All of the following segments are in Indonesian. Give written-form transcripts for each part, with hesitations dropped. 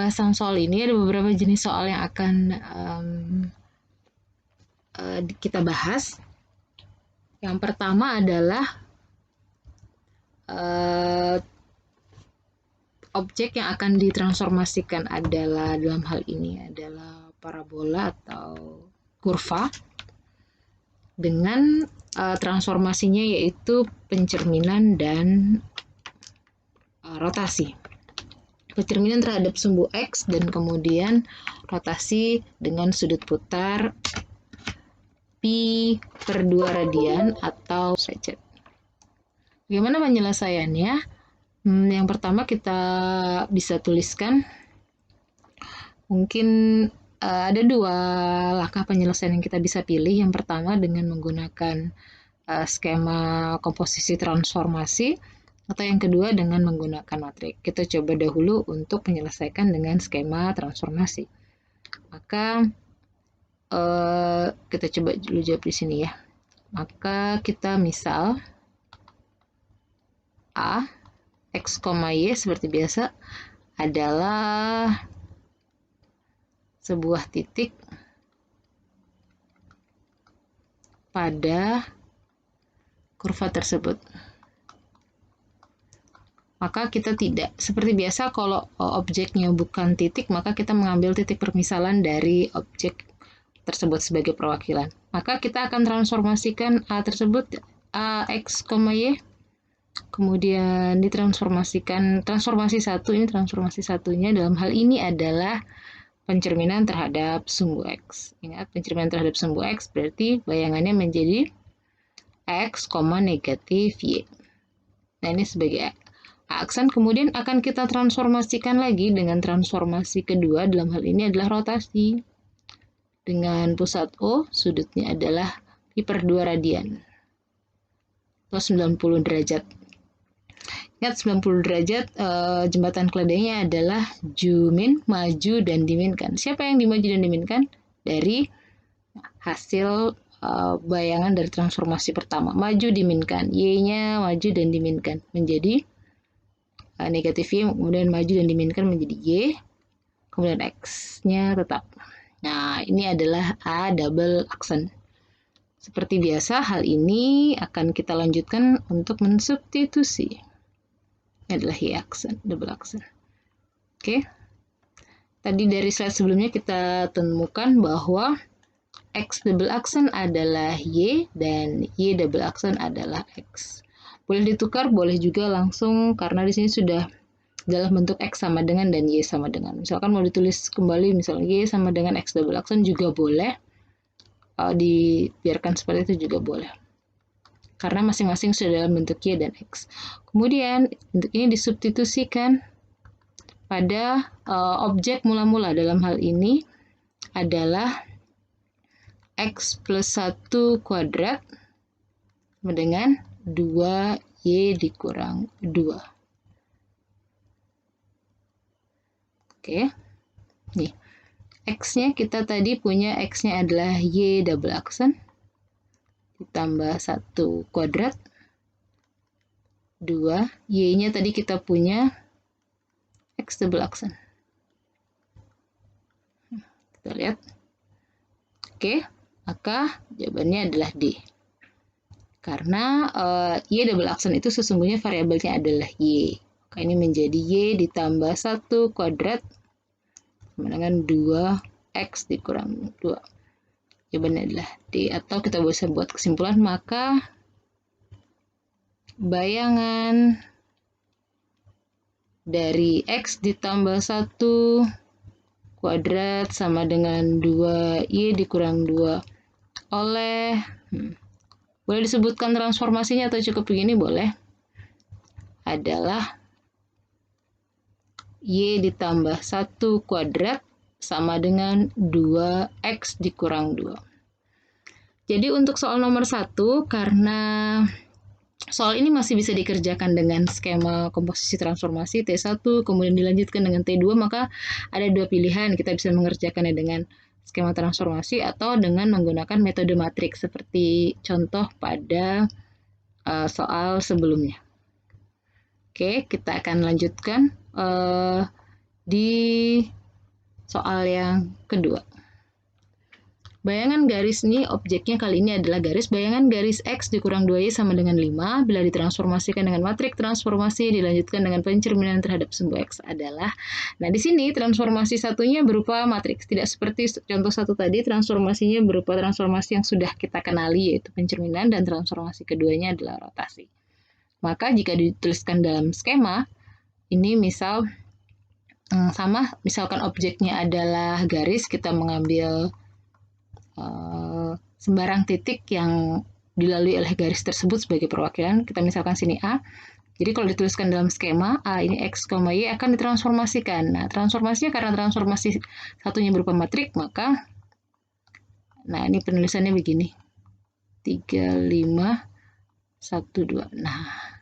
pembahasan soal ini ada beberapa jenis soal yang akan kita bahas. Yang pertama adalah objek yang akan ditransformasikan adalah dalam hal ini adalah parabola atau kurva dengan transformasinya yaitu pencerminan dan rotasi. Pencerminan terhadap sumbu X dan kemudian rotasi dengan sudut putar pi per 2 radian atau derajat. Bagaimana penyelesaiannya? Yang pertama kita bisa tuliskan, mungkin ada dua langkah penyelesaian yang kita bisa pilih. Yang pertama dengan menggunakan skema komposisi transformasi, atau yang kedua dengan menggunakan matriks. Kita coba dahulu untuk menyelesaikan dengan skema transformasi. Maka kita coba dulu jawab di sini ya. Maka kita misal A, X, Y seperti biasa adalah sebuah titik pada kurva tersebut. Maka kita tidak, seperti biasa kalau objeknya bukan titik, maka kita mengambil titik permisalan dari objek tersebut sebagai perwakilan. Maka kita akan transformasikan A tersebut, A, X, Y, kemudian ditransformasikan, transformasi satu, ini transformasi satunya dalam hal ini adalah pencerminan terhadap sumbu X. Ingat, pencerminan terhadap sumbu X berarti bayangannya menjadi X, negatif Y. Nah, ini sebagai aksen, kemudian akan kita transformasikan lagi dengan transformasi kedua, dalam hal ini adalah rotasi. Dengan pusat O, sudutnya adalah pi per 2 radian. Atau 90 derajat. Ingat 90 derajat, jembatan keledainya adalah jumin, maju, dan diminkan. Siapa yang dimaju dan diminkan? Dari hasil bayangan dari transformasi pertama. Maju, diminkan. Y-nya maju dan diminkan. Menjadi negatif Y, kemudian maju dan diminkan menjadi Y, kemudian X-nya tetap. Nah, ini adalah A double aksen. Seperti biasa, hal ini akan kita lanjutkan untuk mensubstitusi. Ini adalah Y aksen, double aksen. Oke. Tadi dari slide sebelumnya kita temukan bahwa X double aksen adalah Y dan Y double aksen adalah X. Boleh ditukar, boleh juga langsung, karena di sini sudah dalam bentuk X sama dengan dan Y sama dengan. Misalkan mau ditulis kembali, misalnya Y sama dengan X double aksen juga boleh. Dibiarkan seperti itu juga boleh. Karena masing-masing sudah dalam bentuk Y dan X. Kemudian, bentuk ini disubstitusikan pada objek mula-mula. Dalam hal ini adalah X plus 1 kuadrat sama dengan 2Y dikurang 2. Oke. Nih. X-nya kita tadi punya X-nya adalah Y double aksen ditambah 1 kuadrat 2. Y-nya tadi kita punya X double aksen. Kita lihat. Oke, maka jawabannya adalah D. Karena Y double aksen itu sesungguhnya variabelnya adalah Y. Maka ini menjadi Y ditambah 1 kuadrat sama dengan 2X dikurang 2. Jawabannya adalah D. Atau kita bisa buat kesimpulan, maka bayangan dari X ditambah 1 kuadrat sama dengan 2Y dikurang 2 oleh boleh disebutkan transformasinya atau cukup begini boleh, adalah Y ditambah 1 kuadrat sama dengan 2X dikurang 2. Jadi untuk soal nomor 1, karena soal ini masih bisa dikerjakan dengan skema komposisi transformasi T1, kemudian dilanjutkan dengan T2, maka ada dua pilihan. Kita bisa mengerjakannya dengan skema transformasi atau dengan menggunakan metode matriks seperti contoh pada soal sebelumnya. Oke, kita akan lanjutkan di soal yang kedua. Bayangan garis ini objeknya kali ini adalah bayangan garis X dikurang 2Y sama dengan 5 bila ditransformasikan dengan matrik transformasi dilanjutkan dengan pencerminan terhadap sumbu X adalah. Nah, di sini transformasi satunya berupa matriks, tidak seperti contoh satu tadi, transformasinya berupa transformasi yang sudah kita kenali yaitu pencerminan, dan transformasi keduanya adalah rotasi. Maka jika dituliskan dalam skema, ini misalkan objeknya adalah garis, kita mengambil sembarang titik yang dilalui oleh garis tersebut sebagai perwakilan. Kita misalkan sini A. Jadi kalau dituliskan dalam skema, A ini X, Y akan ditransformasikan. Nah, transformasinya karena transformasi satunya berupa matrik, maka ini penulisannya begini. 3, 5, 1, 2. Nah,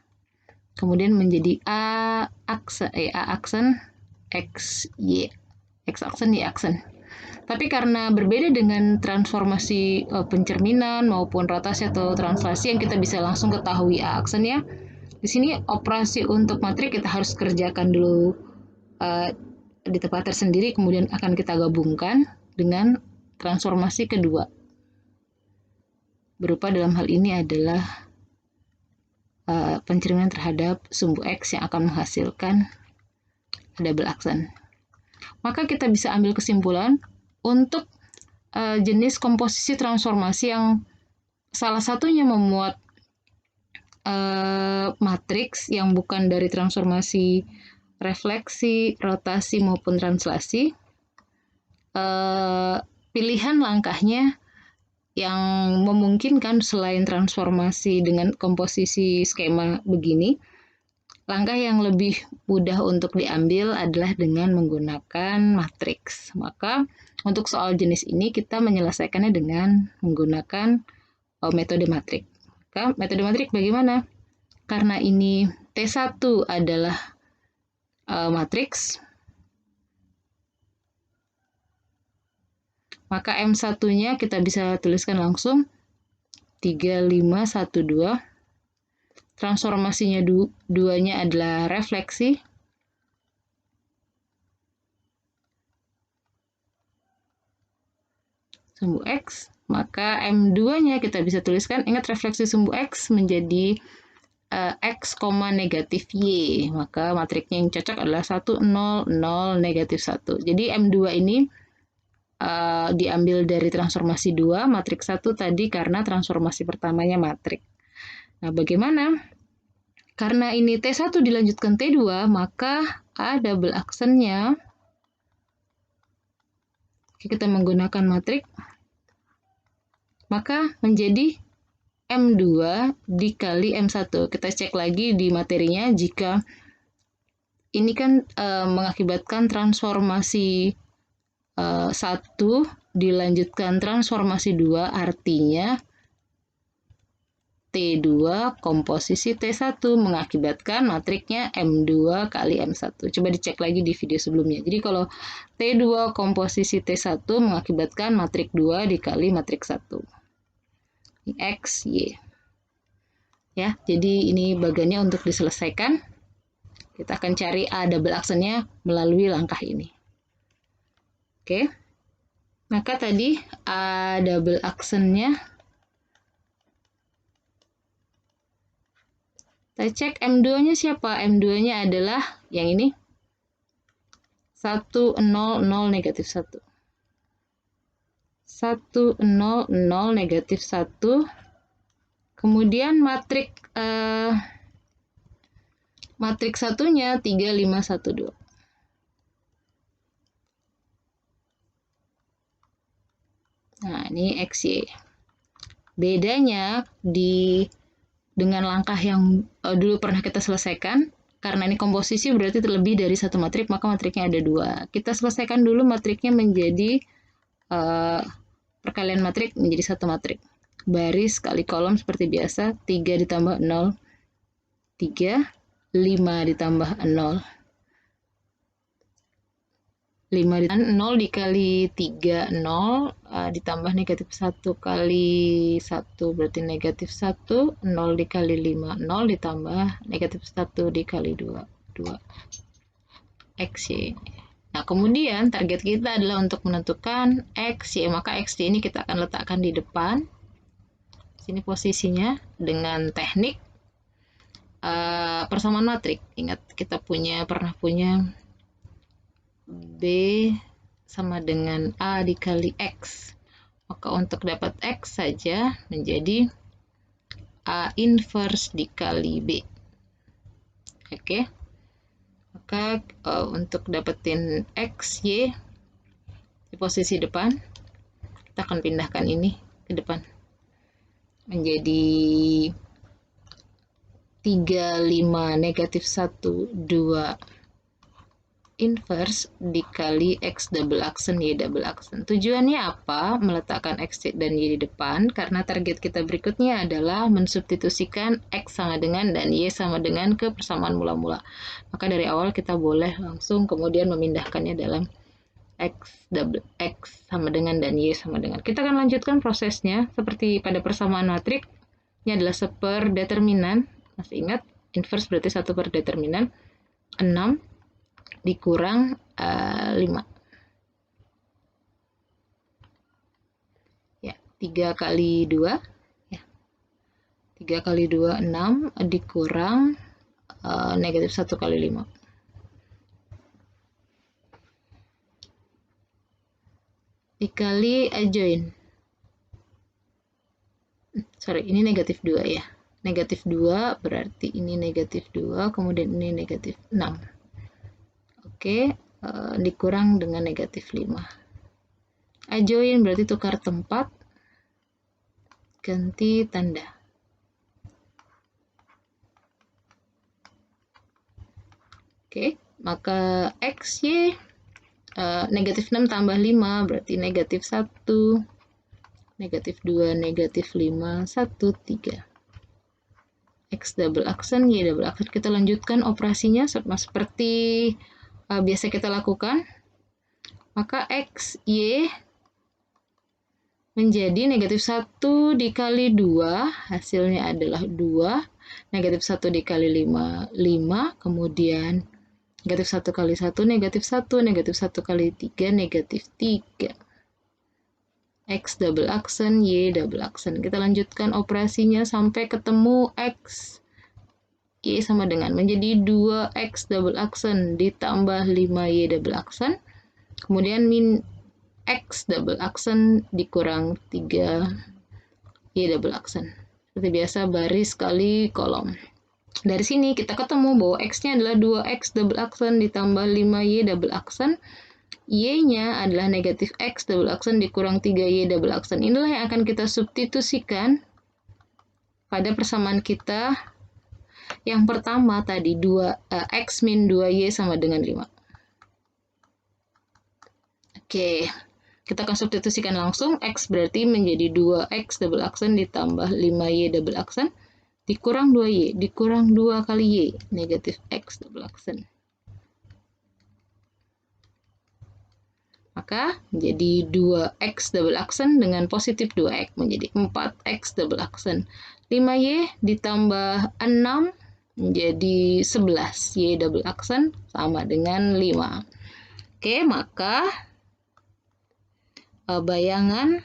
kemudian menjadi A aksen, X, Y. X aksen, Y aksen. Tapi karena berbeda dengan transformasi pencerminan maupun rotasi atau translasi yang kita bisa langsung ketahui A aksennya, di sini operasi untuk matrik kita harus kerjakan dulu di tempat tersendiri, kemudian akan kita gabungkan dengan transformasi kedua. Berupa dalam hal ini adalah pencerminan terhadap sumbu X yang akan menghasilkan double aksen. Maka kita bisa ambil kesimpulan untuk jenis komposisi transformasi yang salah satunya memuat matriks yang bukan dari transformasi refleksi, rotasi maupun translasi, pilihan langkahnya yang memungkinkan selain transformasi dengan komposisi skema begini, langkah yang lebih mudah untuk diambil adalah dengan menggunakan matriks. Maka untuk soal jenis ini kita menyelesaikannya dengan menggunakan metode matrik. Maka metode matrik bagaimana? Karena ini T1 adalah matriks, maka M1-nya kita bisa tuliskan langsung 3, 5, 1, 2. Transformasinya duanya adalah refleksi. Sumbu X, maka M2-nya kita bisa tuliskan, ingat refleksi sumbu X menjadi X, negatif Y. Maka matriknya yang cocok adalah 1, 0, 0, negatif 1. Jadi M2 ini diambil dari transformasi 2, matrik 1 tadi karena transformasi pertamanya matrik. Nah, bagaimana? Karena ini T1 dilanjutkan T2, maka A double aksennya, kita menggunakan matrik, maka menjadi M2 dikali M1. Kita cek lagi di materinya, jika ini kan mengakibatkan transformasi 1 dilanjutkan transformasi 2, artinya T2 komposisi T1 mengakibatkan matriknya M2 kali M1. Coba dicek lagi di video sebelumnya. Jadi kalau T2 komposisi T1 mengakibatkan matrik 2 dikali matrik 1. X, Y. Ya, jadi ini bagiannya untuk diselesaikan. Kita akan cari A double aksennya melalui langkah ini. Oke. Maka tadi A double aksennya, kita cek M2-nya siapa? M2-nya adalah yang ini. 1, 0, 0, negatif 1. 1, 0, 0, negatif 1. Kemudian matrik satunya 3, 5, 1, 2. Nah, ini XY. Bedanya dengan langkah yang dulu pernah kita selesaikan, karena ini komposisi berarti terlebih dari satu matrik, maka matriknya ada 2. Kita selesaikan dulu matriknya menjadi perkalian matrik menjadi satu matrik. Baris kali kolom seperti biasa, 3 ditambah 0, 3, 5 ditambah 0. 0 dikali 3, 0, ditambah negatif 1 kali 1 berarti negatif 1, 0 dikali 5, 0 ditambah negatif 1 dikali 2, 2. XY. Nah, kemudian target kita adalah untuk menentukan X, Y, maka X, Y ini kita akan letakkan di depan. Sini posisinya dengan teknik persamaan matrik. Ingat, kita pernah punya B sama dengan A dikali X. Maka untuk dapat X saja menjadi A inverse dikali B. Oke. Maka untuk dapetin X, Y di posisi depan, kita akan pindahkan ini ke depan. Menjadi 35 negatif 1, 2 inverse dikali X double aksen, Y double aksen. Tujuannya apa? Meletakkan X dan Y di depan, karena target kita berikutnya adalah mensubstitusikan X sama dengan dan Y sama dengan ke persamaan mula-mula. Maka dari awal kita boleh langsung kemudian memindahkannya dalam X sama dengan dan Y sama dengan. Kita akan lanjutkan prosesnya seperti pada persamaan matrik. Ini adalah seperdeterminan. Masih ingat? Inverse berarti 1 per determinan. 6 dikurang 5. Ya, 3 kali 2. Ya. 3 kali 2, 6 dikurang negatif 1 kali 5. Dikali adjoin. Sorry, ini negatif 2 ya. Negatif 2 berarti ini negatif 2, kemudian ini negatif 6. Oke, dikurang dengan negatif 5. Adjoin berarti tukar tempat, ganti tanda. Oke, maka X, Y, negatif 6 tambah 5 berarti negatif 1, negatif 2, negatif 5, 1, 3. X double aksen, Y double aksen. Kita lanjutkan operasinya seperti biasa kita lakukan. Maka X, Y menjadi negatif 1 dikali 2, hasilnya adalah 2. Negatif 1 dikali 5, 5. Kemudian negatif 1 kali 1, negatif 1. Negatif 1 kali 3, negatif 3. X double aksen, Y double aksen. Kita lanjutkan operasinya sampai ketemu X, Y sama dengan menjadi 2X double aksen ditambah 5Y double aksen. Kemudian min X double aksen dikurang 3Y double aksen. Seperti biasa baris kali kolom. Dari sini kita ketemu bahwa X-nya adalah 2X double aksen ditambah 5Y double aksen. Y-nya adalah negatif X double aksen dikurang 3Y double aksen. Inilah yang akan kita substitusikan pada persamaan kita yang pertama tadi, X min 2Y sama dengan 5. Oke, kita akan substitusikan langsung. X berarti menjadi 2X double aksen ditambah 5Y double aksen dikurang 2Y, dikurang 2 kali Y, negatif X double aksen. Maka menjadi 2X double aksen dengan positif 2X menjadi 4X double aksen. 5Y ditambah 6 menjadi 11. Y double aksen sama dengan 5. Oke, maka bayangan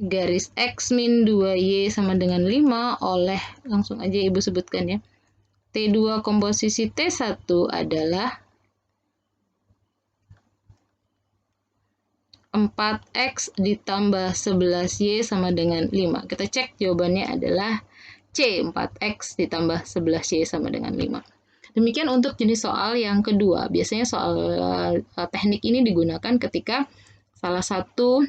garis X min 2Y sama dengan 5 oleh, langsung aja Ibu sebutkan ya. T2 komposisi T1 adalah 4X ditambah 11Y sama dengan 5. Kita cek jawabannya adalah C, 4X ditambah 11Y sama dengan 5. Demikian untuk jenis soal yang kedua. Biasanya soal teknik ini digunakan ketika salah satu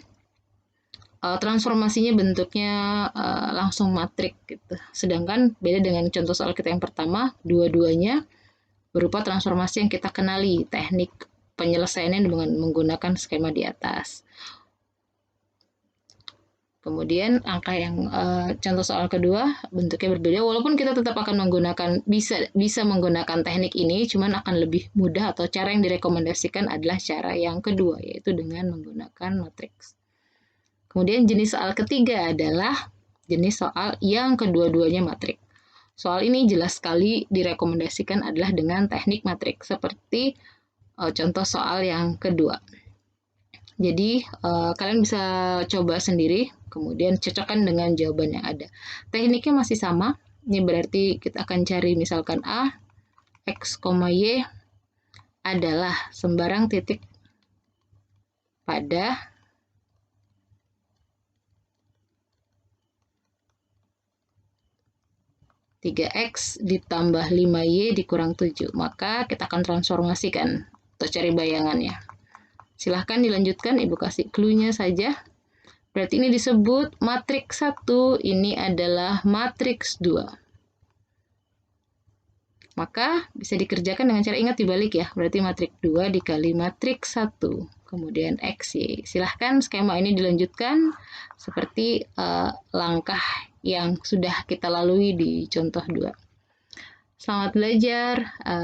transformasinya bentuknya langsung matrik gitu. Sedangkan beda dengan contoh soal kita yang pertama, dua-duanya berupa transformasi yang kita kenali, teknik penyelesaiannya dengan menggunakan skema di atas. Kemudian angka yang contoh soal kedua bentuknya berbeda, walaupun kita tetap akan menggunakan bisa menggunakan teknik ini, cuman akan lebih mudah atau cara yang direkomendasikan adalah cara yang kedua, yaitu dengan menggunakan matriks. Kemudian jenis soal ketiga adalah jenis soal yang kedua-duanya matrik. Soal ini jelas sekali direkomendasikan adalah dengan teknik matrik seperti contoh soal yang kedua. Jadi kalian bisa coba sendiri, kemudian cocokkan dengan jawaban yang ada. Tekniknya masih sama. Ini berarti kita akan cari misalkan A, X, Y adalah sembarang titik pada (3x ditambah 5y dikurang 7). Maka kita akan transformasikan atau cari bayangannya. Silahkan dilanjutkan, Ibu kasih clue-nya saja. Berarti ini disebut matriks 1, ini adalah matriks 2. Maka bisa dikerjakan dengan cara ingat dibalik ya. Berarti matriks 2 dikali matriks 1. Kemudian XY. Silahkan skema ini dilanjutkan seperti langkah yang sudah kita lalui di contoh 2. Selamat belajar.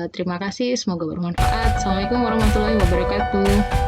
Terima kasih. Semoga bermanfaat. Assalamualaikum warahmatullahi wabarakatuh.